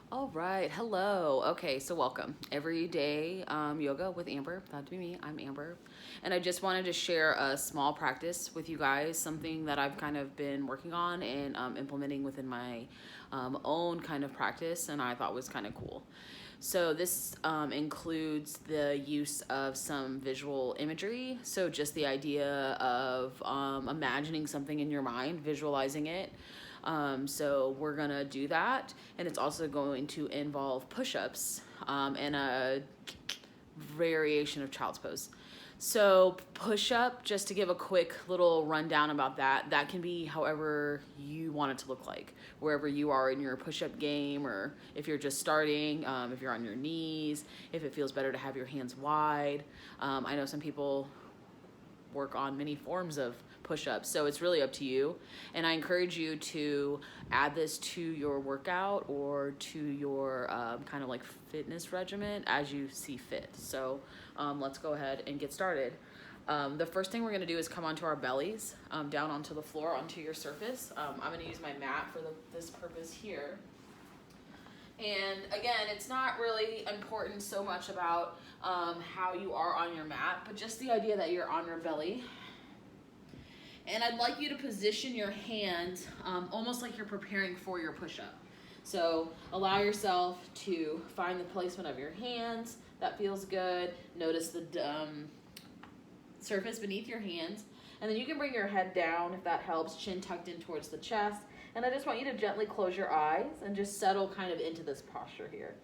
All right, hello. Okay, so welcome. Everyday yoga with Amber. That'd be me. I'm Amber. And I just wanted to share a small practice with you guys, something that I've kind of been working on and implementing within my own kind of practice, and I thought was kind of cool. So, this includes the use of some visual imagery. So, just the idea of imagining something in your mind, visualizing it. So we're gonna do that, and it's also going to involve push-ups and a variation of child's pose. So push-up, just to give a quick little rundown about that, that can be however you want it to look like, wherever you are in your push-up game, or if you're just starting, if you're on your knees, if it feels better to have your hands wide. I know some people work on many forms of push-ups, so it's really up to you, and I encourage you to add this to your workout or to your kind of like fitness regimen as you see fit. So let's go ahead and get started. The first thing we're going to do is come onto our bellies, down onto the floor, onto your surface. I'm going to use my mat for this purpose here. And again, it's not really important so much about how you are on your mat, but just the idea that you're on your belly. And I'd like you to position your hands almost like you're preparing for your push-up. So allow yourself to find the placement of your hands. That feels good. Notice the surface beneath your hands. And then you can bring your head down if that helps, chin tucked in towards the chest. And I just want you to gently close your eyes and just settle kind of into this posture here.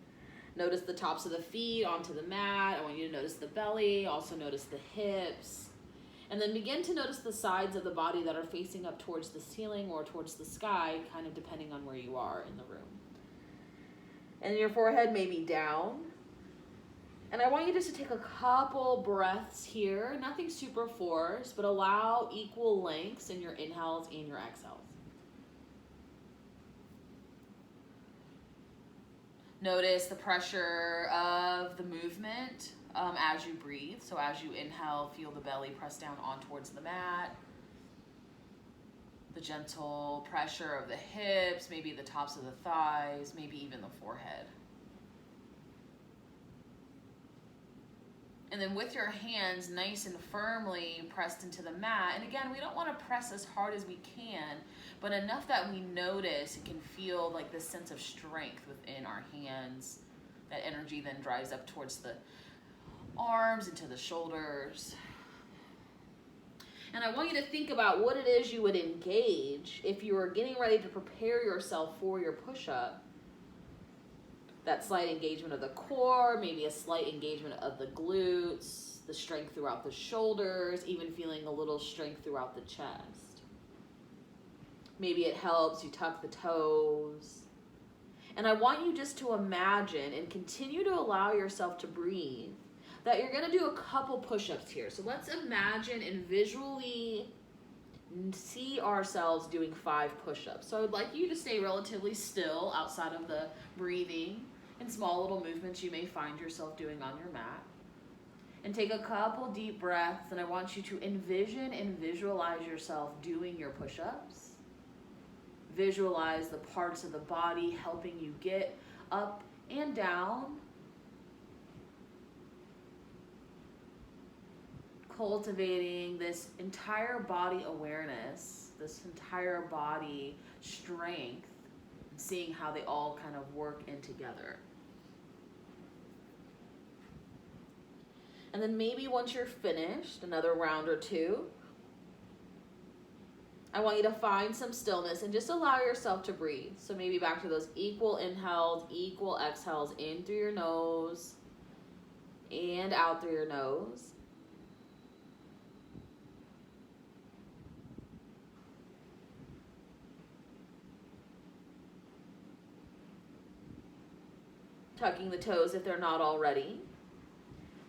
Notice the tops of the feet onto the mat. I want you to notice the belly, also notice the hips. And then begin to notice the sides of the body that are facing up towards the ceiling or towards the sky, kind of depending on where you are in the room. And your forehead may be down. And I want you just to take a couple breaths here, nothing super forced, but allow equal lengths in your inhales and your exhales. Notice the pressure of the movement as you breathe. So as you inhale, feel the belly press down on towards the mat. The gentle pressure of the hips, maybe the tops of the thighs, maybe even the forehead. And then with your hands nice and firmly pressed into the mat, and again, we don't want to press as hard as we can, but enough that we notice and can feel like this sense of strength within our hands. That energy then drives up towards the arms, into the shoulders. And I want you to think about what it is you would engage if you were getting ready to prepare yourself for your push-up. That slight engagement of the core, maybe a slight engagement of the glutes, the strength throughout the shoulders, even feeling a little strength throughout the chest. Maybe it helps you tuck the toes. And I want you just to imagine and continue to allow yourself to breathe that you're going to do a couple push-ups here. So let's imagine and visually see ourselves doing 5 push-ups. So I'd like you to stay relatively still outside of the breathing and small little movements you may find yourself doing on your mat. And take a couple deep breaths, and I want you to envision and visualize yourself doing your push-ups. Visualize the parts of the body helping you get up and down. Cultivating this entire body awareness, this entire body strength, seeing how they all kind of work in together. And then maybe once you're finished, another round or two, I want you to find some stillness and just allow yourself to breathe. So maybe back to those equal inhales, equal exhales, in through your nose and out through your nose. Tucking the toes if they're not already.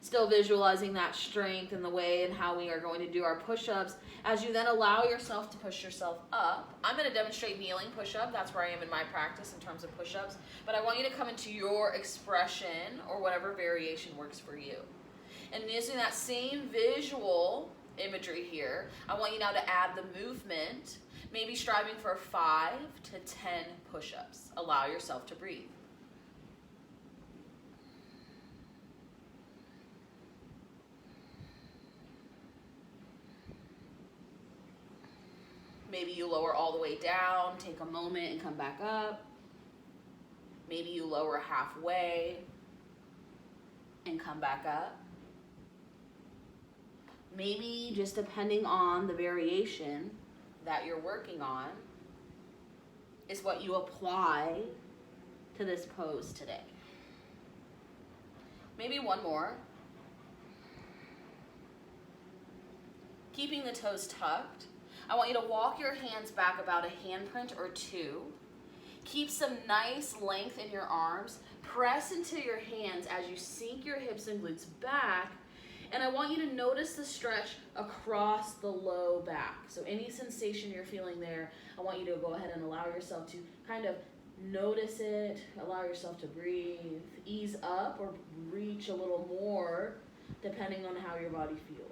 Still visualizing that strength and the way and how we are going to do our push-ups. As you then allow yourself to push yourself up, I'm going to demonstrate kneeling push-up. That's where I am in my practice in terms of push-ups. But I want you to come into your expression or whatever variation works for you. And using that same visual imagery here, I want you now to add the movement, maybe striving for 5 to 10 push-ups. Allow yourself to breathe. Maybe you lower all the way down, take a moment and come back up. Maybe you lower halfway and come back up. Maybe just depending on the variation that you're working on is what you apply to this pose today. Maybe one more. Keeping the toes tucked, I want you to walk your hands back about a handprint or two. Keep some nice length in your arms. Press into your hands as you sink your hips and glutes back. And I want you to notice the stretch across the low back. So any sensation you're feeling there, I want you to go ahead and allow yourself to kind of notice it. Allow yourself to breathe. Ease up or reach a little more depending on how your body feels.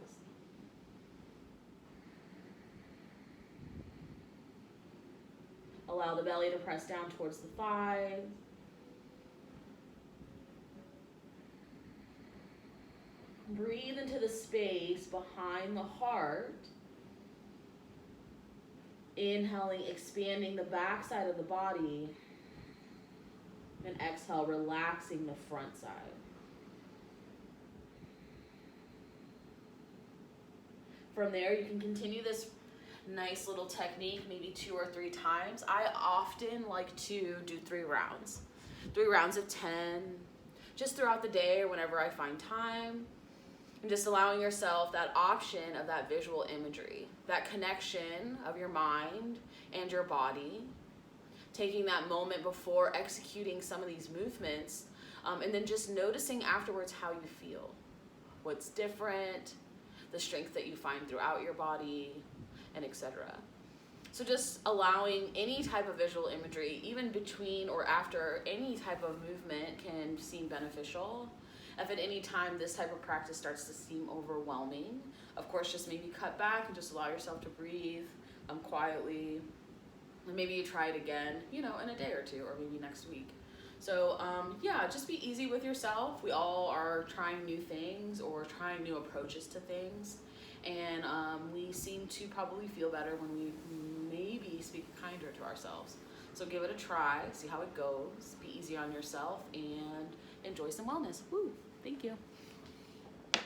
Allow the belly to press down towards the thighs. Breathe into the space behind the heart. Inhaling, expanding the back side of the body. And exhale, relaxing the front side. From there, you can continue this nice little technique, maybe 2 or 3 times. I often like to do 3 rounds. 3 rounds of 10, just throughout the day or whenever I find time. And just allowing yourself that option of that visual imagery, that connection of your mind and your body, taking that moment before executing some of these movements, and then just noticing afterwards how you feel, what's different, the strength that you find throughout your body, and etc. So just allowing any type of visual imagery, even between or after any type of movement, can seem beneficial. If at any time this type of practice starts to seem overwhelming, of course, just maybe cut back and just allow yourself to breathe quietly. And maybe you try it again, in a day or 2, or maybe next week. So yeah, just be easy with yourself. We all are trying new things or trying new approaches to things. And we seem to probably feel better when we maybe speak kinder to ourselves. So give it a try, see how it goes, be easy on yourself, and enjoy some wellness. Woo! Thank you.